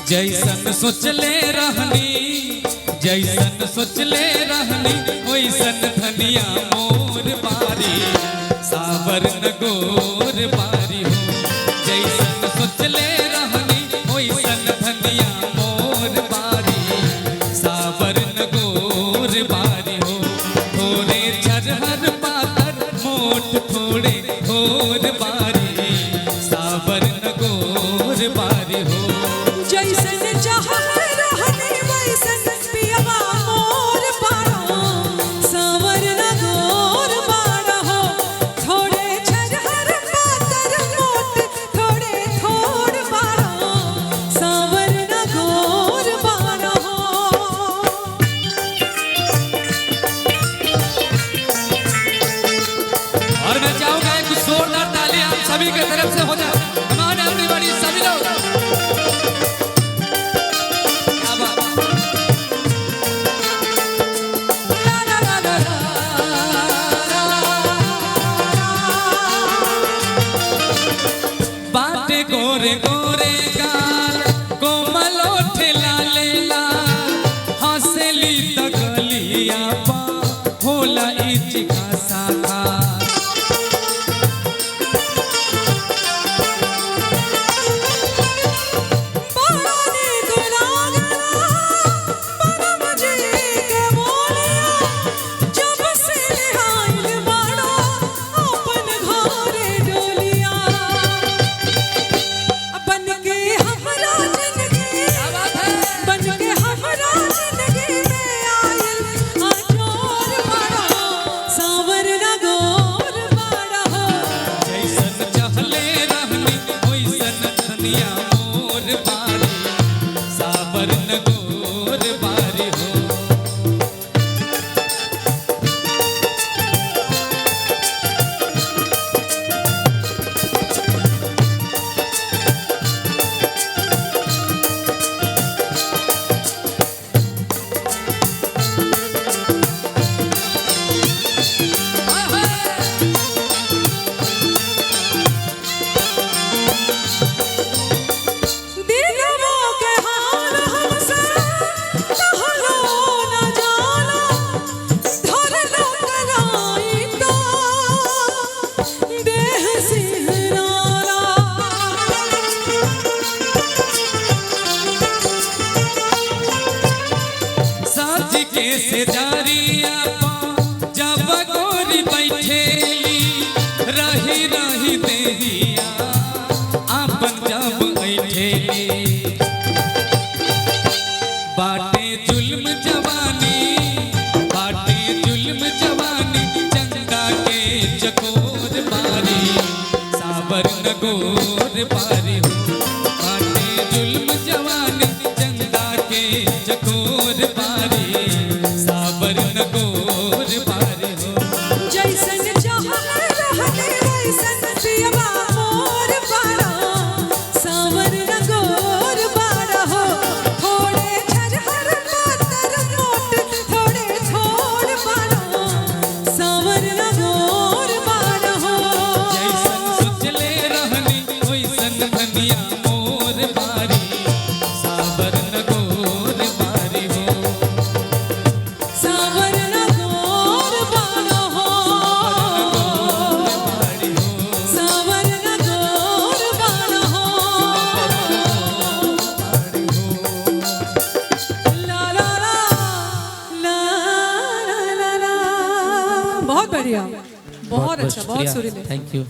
जैसन सोचले रहनी जैसन सोचले रहनी वैसन धनिया मोर बारी सावर न गोर बारी हो। जैसन सोचले रहनी वैसन धनिया मोर बारी सावर न गोर बारी हो। थोड़े झरहर पातर मोट थोड़े थोर बारी सावर न गोर बारी हो। और मैं चाहूंगा एक जोरदार ताली आप सभी की तरफ से हो जाए। कमान एवरीबॉडी सभी लोग बाटे गोरे गोरे गाल कोमल ओठे लाले लाल हंसली तगलिया पा होला इच खासा खा। मोर बारी सावर न गोर बारी हो। से जारिया जब गोरी बैठेली रही रही देहिया आपन जब ऐठेली बाटे जुल्म जवानी चंदा के चकोर बारी सावर न गोर बारी हो। बाटे जुल्म जवानी चंदा के चकोर बारी सावर न गोर बारी हो। जैसन जहाँ रहने वैसन पियवा मोर बारा सावर न गोर बारा हो। थोड़े झरहर पातर मोट थोड़े थोड़ बारा सावर न गोर बारा हो। जैसन सोचले रहनी वैसन धनिया मोर बारी सावर न गोर बारी हो। सावर न गोर बारा हो। सावर न गोर बारा हो। ला ला ला ला ला ला। बहुत बढ़िया, बहुत अच्छा, बहुत सुरीले। Thank you.